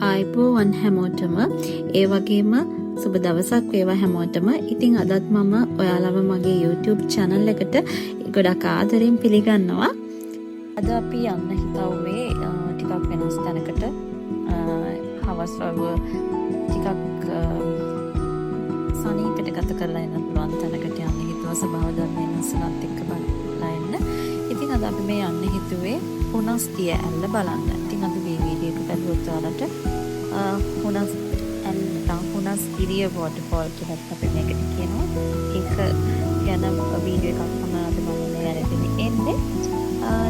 ආයිබෝවන් හැමෝටම ඒ වගේම සුබ දවසක් වේවා හැමෝටම. ඉතින් අදත් මම ඔයාලව මගේ YouTube channel එකට ගොඩක් ආදරෙන් පිළිගන්නවා. අද අපි යන්න හිතුවේ ටිකක් වෙනස් තැනකට. හවස් වරුව ටිකක් සනීපට ගත කරලා එන්න පුළුවන් තැනකට යන්න හිතුවා. ස්වභාව ධර්මයෙන් අසලත් එක්ක බලලා එන්න. ඉතින් අද අපි මේ යන්න හිතුවේ හුනස් දිය ඇල්ල බලන්න. ඉතින් අපි මේ වීඩියෝ එක බලුවොත් ඔයාලට හුනස් ගිරිය වෝටර්ෆෝල් කියලා අපි මේකට කියනවා. ඒක ගැන වීඩියෝ එකක් මම අද බලන්න ආරම්භ එන්නේ.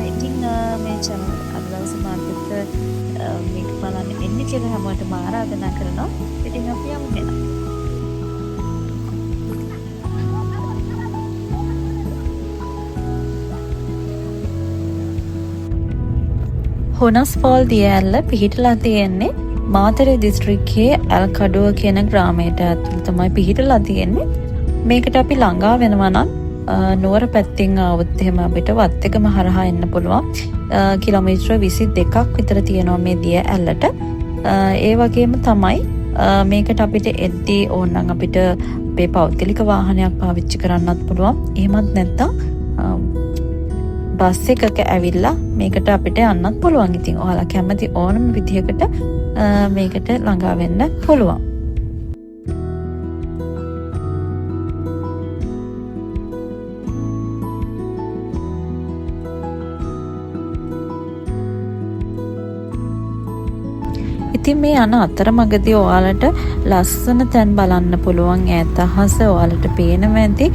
ඉතින් මේ channel අද දවසේ මාර්කට් මේක බලන්න එන්නේ කියලා හැමෝටම ආරාධනා කරනවා. ඉතින් අපි යමු නේද? හුනස් ෆෝල් දිය ඇල්ල පිහිටලා තියෙන්නේ මාතර දිස්ත්‍රික්කයේ ඇල්කඩුව කියන ග්‍රාමයට ඇතුළේ තමයි පිහිටලා තියෙන්නේ. මේකට අපි ළඟා වෙනවා නම් නුවර පැත්තෙන් ආවොත් එහෙම අපිට වත්තකම හරහා එන්න පුළුවන්. කිලෝමීටර 22ක් විතර තියෙනවා මේ දිය ඇල්ලට. ඒ වගේම තමයි මේකට අපිට එද්දී ඕනනම් අපිට අපේ පෞද්ගලික වාහනයක් පාවිච්චි කරන්නත් පුළුවන්. එහෙමත් නැත්නම් බස් එකක ඇවිල්ලා මේකට අපිට යන්නත් පුළුවන්. ඉතින් ඔයාලා කැමති ඕනම විදිහකට මේකට ළඟා වෙන්න පුළුවන්. ඉතින් මේ යන අතරමඟදී ඔයාලට ලස්සන තැන් බලන්න පුළුවන්. ඈත අහස ඔයාලට පේනවා ඇති.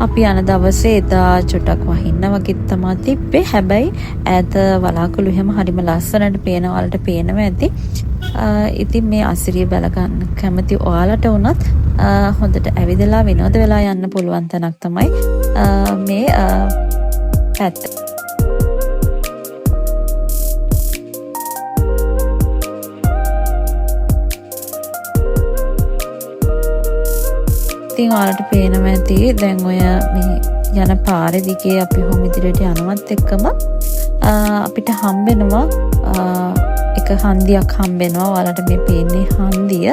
අපි යන දවසේ එදා චුට්ටක් වහින්න වගේ තමයි තිබ්බේ. හැබැයි ඈත වලාකුළු හැම හරිම ලස්සනට පේනවා. ඔයාලට පේනවා ඇති. ඉතින් මේ අසිරිය බැල ගන්න කැමති ඔයාලට වුණත් හොඳට ඇවිදලා විනෝද වෙලා යන්න පුළුවන් තැනක් තමයි මේ පැත්ත. ඉතින් ඔයාලට පේනවා ඇති දැන් ඔය මේ යන පාරේ දිගේ අපි හොම ඉදිරියට යනවත් එක්කම අපිට හම්බෙනවා එක හන්දියක් හම්බෙනවා. ඔයාලට මේ පේන්නේ හන්දිය.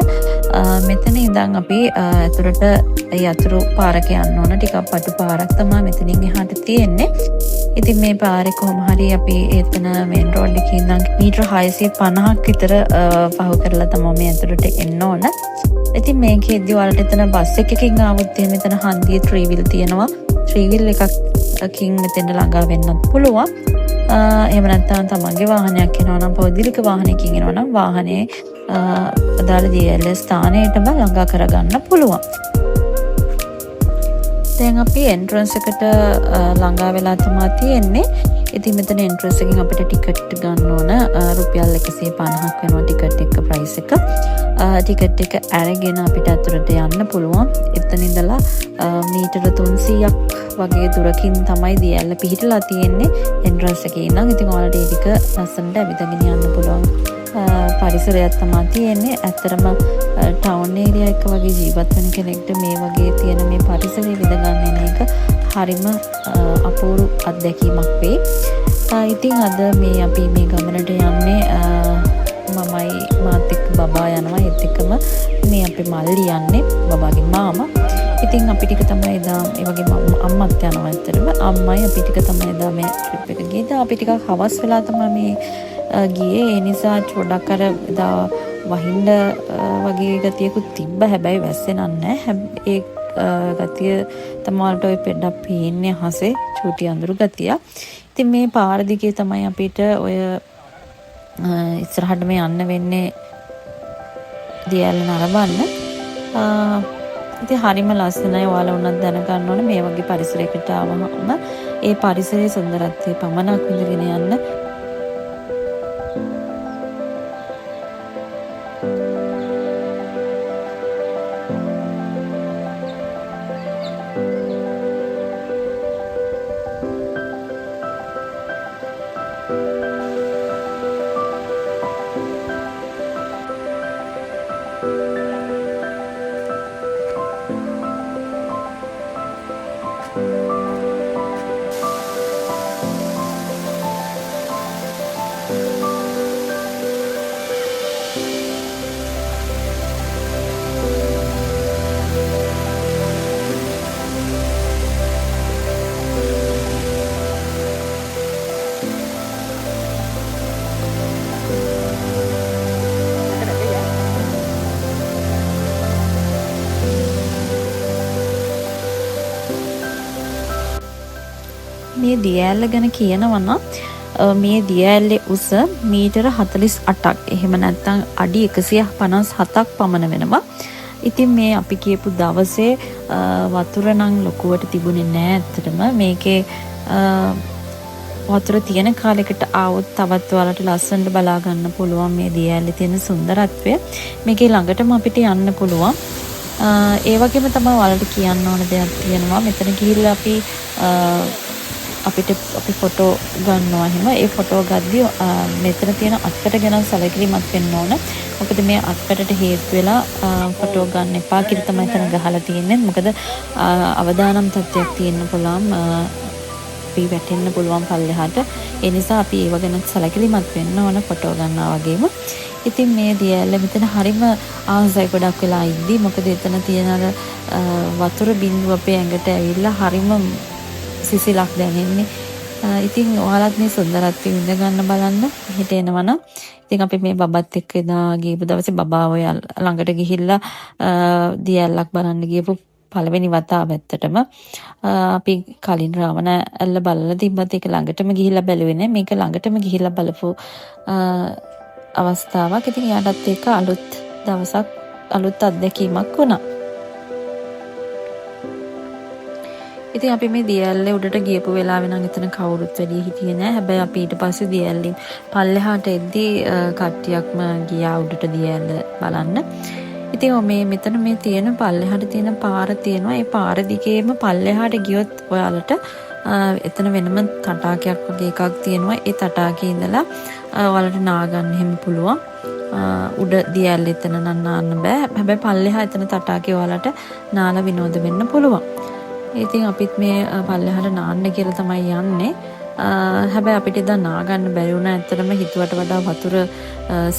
මෙතන ඉඳන් අපි ඇතුළට යතුරු පාරක යන්න ඕන. ටිකක් පටු පාරක් තමයි මෙතනින් එහාට තියෙන්නේ. ඉතින් මේ පාරේ කොහොම හරි අපි එතන මේන් රෝඩ් එකේ ඉඳන් මීටර 650ක් විතර පහු කරලා තමයි මේ ඇතුළට එන්න ඕන. ඉතින් මේකෙද්දි ඔයාලට එතන බස් එකකින් ආවොත් එහෙම මෙතන හන්දියේ ත්‍රිවිල් තියෙනවා. ත්‍රිවිල් එකකින් මෙතෙන්ට ළඟා වෙන්නත් පුළුවන්. එහෙම නැත්නම් තමන්ගේ වාහනයක් එනවා නම් පෞද්ගලික වාහනයකින් එනවා නම් වාහනේ අදාළ දියැල ස්ථානයටම ළඟා කරගන්න පුළුවන්. දැන් අපි එන්ට්‍රන්ස් එකට ළඟා වෙලා තමයි තියෙන්නේ. ඉතින් මෙතන එන්ට්‍රන්ස් එකෙන් අපිට ටිකට් ගන්න ඕන. රුපියල් 150ක් වෙනවා ටිකට් එක ප්‍රයිස් එක. ටිකට් එක අරගෙන අපිට අතුරට යන්න පුළුවන්. එතන ඉඳලා මීටර 300ක් වගේ දුරකින් තමයි දියැල්ල පිහිටලා තියෙන්නේ එන්ට්‍රන්ස් එකේ ඉඳන්. ඉතින් ඔයාලට ඒ ටික ලස්සනට ඇවිදගෙන යන්න පුළුවන් පරිසරයක් තමයි තියෙන්නේ. ඇත්තරම ටවුන් ඒරියා එක වගේ ජීවත් වෙන කෙනෙක්ට මේ වගේ තියෙන මේ පරිසරය විඳගන්න එන එක හරිම අපූර්ව අත්දැකීමක් වේ. ඉතින් අද මේ අපි මේ ගමනට යන්නේ මමයි මාත් එක්ක බබා යනවා. ඒත් එක්කම මේ අපේ මල්ලි යන්නේ බබාගේ මාමා. ඉතින් අපි ටික තමයි එදා ඒ වගේ අම්මත් යනවා. ඇත්තටම අම්මයි අපි ටික තමයි එදා මේ ට්‍රිප් එක ගියේ. අපි ටිකක් හවස් වෙලා තමයි මේ ගියේ. ඒ නිසා චොඩක් අර එදා වහින්න වගේ ගතියකුත් තිබ්බ. හැබැයි වැස්සේ නැහැ. ඒ ගතිය තමයිට ඔය පෙඩක් පේන්නේ අහසේ චූටි අඳුරු ගතිය. ඉතින් මේ පාර දිගේ තමයි අපිට ඔය ඉස්සරහට මේ යන්න වෙන්නේ දියැල නරඹන්න. ඉතින් හරිම ලස්සනයි. ඔයාලා උනත් දැනගන්න ඕනේ මේ වගේ පරිසරයකට ආවම ඒ පරිසරයේ සුන්දරත්වය පමණක් විඳගෙන යන්න. මේ දිය ඇල්ල ගැන කියනවා නම් මේ දිය ඇල්ලේ උස මීටර 48ක්. එහෙම නැත්නම් අඩි 157ක් පමණ වෙනවා. ඉතින් මේ අපි කියපු දවසේ වතුර නම් ලොකුවට තිබුණේ නෑ ඇත්තටම. මේකේ වතුර තියෙන කාලයකට ආවොත් තවත් ඔයාලට ලස්සනට බලා ගන්න පුළුවන් මේ දිය ඇල්ලේ තියෙන සුන්දරත්වය. මේකේ ළඟටම අපිට යන්න පුළුවන්. ඒ වගේම තමයි ඔයාලට කියන්න ඕන දෙයක් තියෙනවා. මෙතන ගිහිල්ලා අපි ෆොටෝ ගන්නවා එහෙම. ඒ ෆොටෝ ගද්දී මෙතන තියෙන අත්කට ගැන සැලකිලිමත් වෙන්න ඕන. මොකද මේ අත්කටට හේතු වෙලා ෆොටෝ ගන්න එපා කියලා තමයි එතන ගහලා තියෙන්නේ. මොකද අවදානම් තත්ත්වයක් තියෙන්න පුළුවන්. අපි වැටෙන්න පුළුවන් පල්ලෙහාට. ඒ නිසා අපි ඒව ගැන සැලකිලිමත් වෙන්න ඕන ෆොටෝ ගන්නවා වගේම. ඉතින් මේ දිය ඇල්ල මෙතන හරිම ආසයි ගොඩක් වෙලා ඉද්දි. මොකද එතන තියෙන වතුර බිඳුව අපේ ඇඟට ඇවිල්ලා හරිම සිසිලක් දැනෙන්නේ. ඉතින් ඔයාලත් මේ සුන්දරත්වය විඳ ගන්න බලන්න මෙහෙට එනවනම්. ඉතින් අපි මේ බබත් එක්ක එදා ගියපු දවසේ බබා ඔය ළඟට ගිහිල්ලා දිය ඇල්ලක් බලන්න ගියපු පළවෙනි වතාව ඇත්තටම. අපි කලින් රාවණ ඇල්ල බලලා තිබ්බත් ඒක ළඟටම ගිහිල්ලා බැලුවේ නෑ. මේක ළඟටම ගිහිල්ලා බලපු අවස්ථාවක්. ඉතින් යාටත් ඒක අලුත් දවසක්, අලුත් අත්දැකීමක් වුණා. ඉතින් අපි මේ දිය ඇල්ලේ උඩට ගියපු වෙලාවේ නම් එතන කවුරුත් වැඩි හිටියේ නෑ. හැබැයි අපි ඊට පස්සේ දිය ඇල්ලෙන් පල්ලෙහාට එද්දී කට්ටියක්ම ගියා උඩට දිය ඇල්ල බලන්න. ඉතින් මෙතන මේ තියෙන පල්ලෙහාට තියෙන පාර තියෙනවා. ඒ පාර දිගේම පල්ලෙහාට ගියොත් ඔයාලට එතන වෙනම තටාකයක් වගේ එකක් තියෙනවා. ඒ තටාකේ ඉඳලා ඔයාලට නාගන්න එහෙම පුළුවන්. උඩ දිය ඇල්ල එතන නම් නාන්න බෑ. හැබැයි පල්ලෙහා එතන තටාකේ ඔයාලට නාලා විනෝද වෙන්න පුළුවන්. ඉතින් අපිත් මේ පල්ලෙහාට නාන්න කියලා තමයි යන්නේ. හැබැයි අපිට ඉතින් නාගන්න බැරි වුණා. ඇත්තටම හිතුවට වඩා වතුර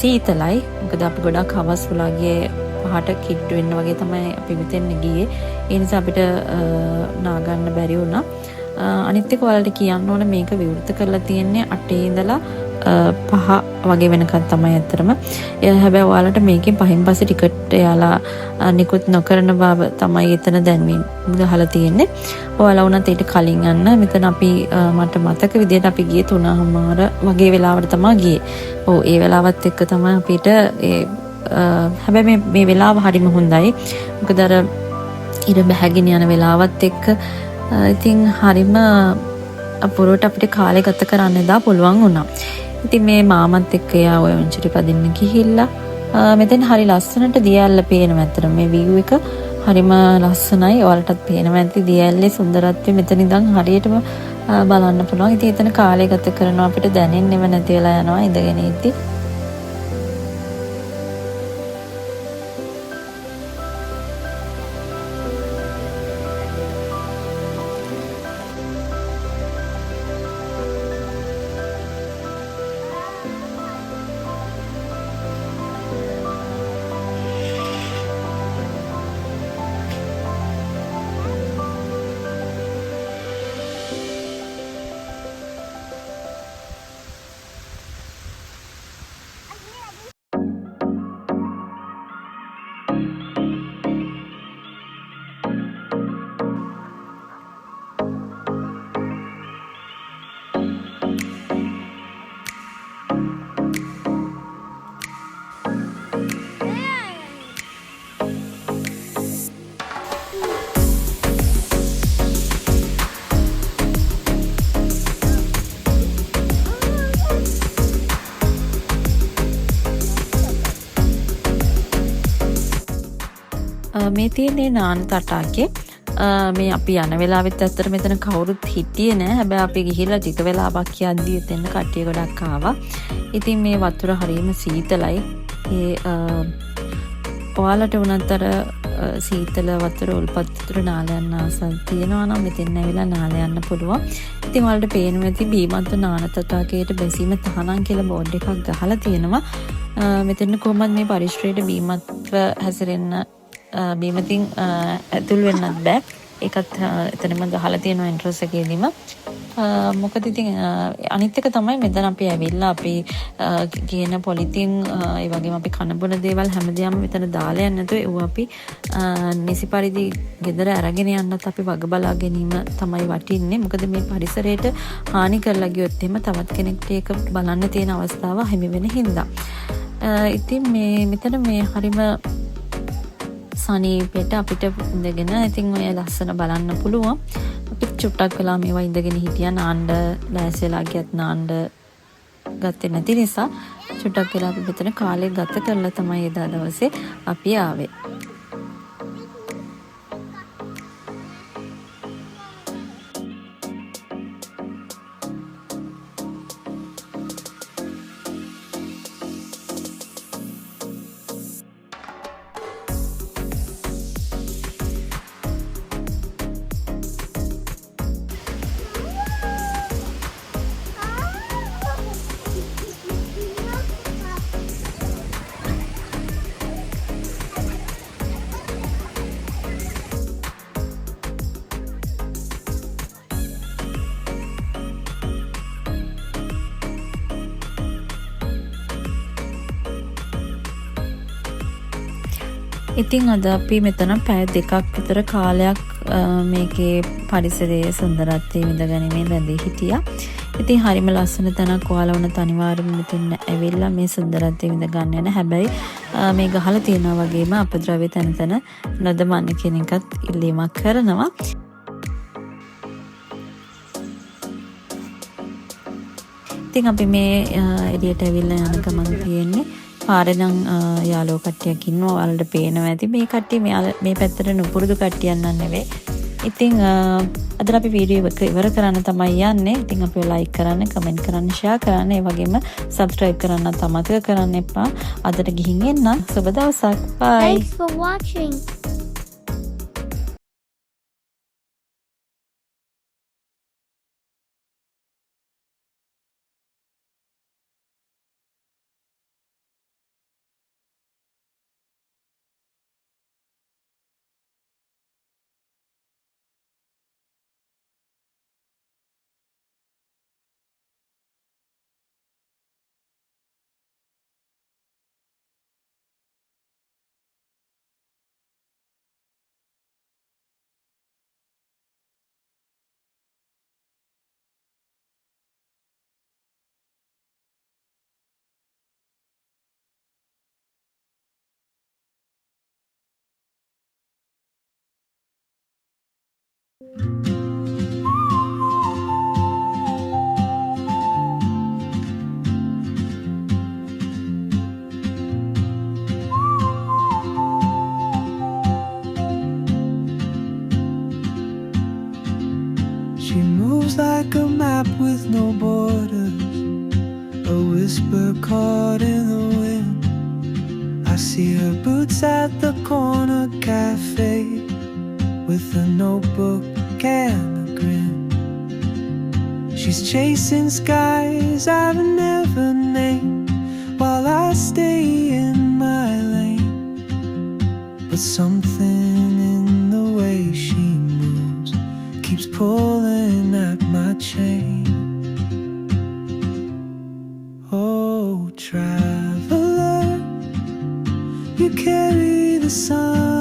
සීතලයි. මොකද අපි ගොඩක් හවස් වෙලාගේ පහට කිට්ටු වෙන්න වගේ තමයි අපි මෙතෙන් ගියේ. ඒ නිසා අපිට නාගන්න බැරි වුණා. අනිත් එක ඔයාලට කියන්න ඕන මේක විවෘත කරලා තියෙන්නේ 8 ඉඳලා 5 වගේ වෙනකන් තමයි ඇත්තටම. හැබැයි ඔයාලට මේකෙන් 5න් පස්සේ ටිකට් එයාලා නිකුත් නොකරන බව තමයි එතන දැන්වීම ගහලා තියෙන්නේ. ඔයාලා වුණත් ඊට කලින් යන්න. මෙතන අපි මට මතක විදිහට අපි ගියේ 3:00 වගේ වෙලාවට තමයි ගියේ. ඔව් ඒ වෙලාවත් එක්ක තමයි අපිට හැබැයි මේ වෙලාව හරිම හොඳයි. මොකද අර ඉර බැහැගෙන යන වෙලාවත් එක්ක ඉතින් හරිම අපුරුවට අපිට කාලය ගත කරන්න එදා පුළුවන් වුණා. ඉතින් මේ මාමත් එක්ක යා ඔය උන්චිරි පදින්න ගිහිල්ලා මෙතෙන් හරි ලස්සනට දිය ඇල්ල පේනවා. ඇත්තට මේ view එක හරිම ලස්සනයි. ඔයාලටත් පේනවා ඇති දිය ඇල්ලේ සුන්දරත්වය මෙතන ඉඳන් හරියටම බලන්න පුළුවන්. ඉතින් එතන කාලය ගත කරනවා අපිට දැනෙන්නේම නැති වෙලා යනවා ඉඳගෙන ඉද්දි. මේ තියෙන්නේ නාන තටාකේ. මේ අපි යන වෙලාවෙත් ඇත්තට මෙතන කවුරුත් හිටියේ නෑ. හැබැයි අපි ගිහිල්ලා ටික වෙලාවක් යද්දී එතන කට්ටිය ගොඩක් ආවා. ඉතින් මේ වතුර හරියම සීතලයි. ඔයාලට වුණත් අර සීතල වතුර උල්පත් වතුර නාලයන් ආසල් තියෙනවා නම් මෙතෙන් ඇවිල්ලා නාලා යන්න පුළුවන්. ඉතින් ඔයාලට පේනවා ඇති බීමන්ත නාන තටාකයට බැසීම තහනම් කියලා බෝඩ් එකක් ගහලා තියෙනවා. මෙතන කොහොමද මේ පරිශ්‍රයට බීමත්ව හැසිරෙන්න බීමතින් ඇතුල් වෙන්නත් බෑ. ඒකත් එතනම ගහලා තියෙනවා එන්ට්‍රන්ස් එකේදීම. මොකද ඉතින් අනිත් එක තමයි මෙතන අපි ඇවිල්ලා අපි ගේන පොලිතින් ඒ වගේම අපි කන බොන දේවල් හැමදේම මෙතන දාලා යන්න නැතුව ඒව අපි නිසි පරිදි ගෙදර අරගෙන යන්නත් අපි වග බලා ගැනීම තමයි වටින්නේ. මොකද මේ පරිසරයට හානි කරලා ගියොත් එහෙම තවත් කෙනෙක්ට ඒක බලන්න තියෙන අවස්ථාව හිමි වෙන හින්දා. ඉතින් මෙතන මේ හරිම සනීපෙට අපිට ඉඳගෙන ඉතින් ඔය ලස්සන බලන්න පුළුවන්. අපි චුට්ටක් වෙලා මේවා ඉඳගෙන හිටියා නාන්න ලෑස්තිලා ගියත් නාන්න ගත්තේ නැති නිසා චුට්ටක් වෙලා අපි මෙතන කාලේ ගත කරලා තමයි එදා දවසේ අපි ආවේ. ඉතින් අද අපි මෙතන පැය 2ක් විතර කාලයක් මේකේ පරිසරයේ සුන්දරත්වය විඳගැනීමේ රැඳී හිටියා. ඉතින් හරිම ලස්සන තැනක් ඔයාලා වුණ අනිවාර්යයෙන්ම මෙතන ඇවිල්ලා මේ සුන්දරත්වය විඳ ගන්න යන. හැබැයි මේ ගහලා තියෙනවා වගේම අපද්‍රව්‍ය තැන නොදමන්න කියන එකත් ඉල්ලීමක් කරනවා. ඉතින් අපි මේ එළියට ඇවිල්ලා යන ගමන් තියෙන්නේ පාරේ නම් යාළුවෝ කට්ටියක් ඉන්නවා. ඔයාලට පේනවා ඇති මේ කට්ටිය මේ පැත්තට නුපුරුදු කට්ටියක් නන් නෙවෙයි. ඉතින් අද අපි වීඩියෝ එක ඉවර කරන්න තමයි යන්නේ. ඉතින් අපි ලයික් කරන්න, කමෙන්ට් කරන්න, ෂෙයා කරන්න, ඒ වගේම සබ්ස්ක්‍රයිබ් කරන්නත් අමතක කරන්න එපා. අදට ගිහින් එන්න. සුබ දවසක්. Bye. Thanks for watching. She moves like a map with no borders, a whisper caught in the wind. I see her boots at the corner cafe with a notebook and a grin. She's chasing skies I've never named while I stay in my lane. But something in the way she moves keeps pulling at my chain. Oh, traveler, you carry the sun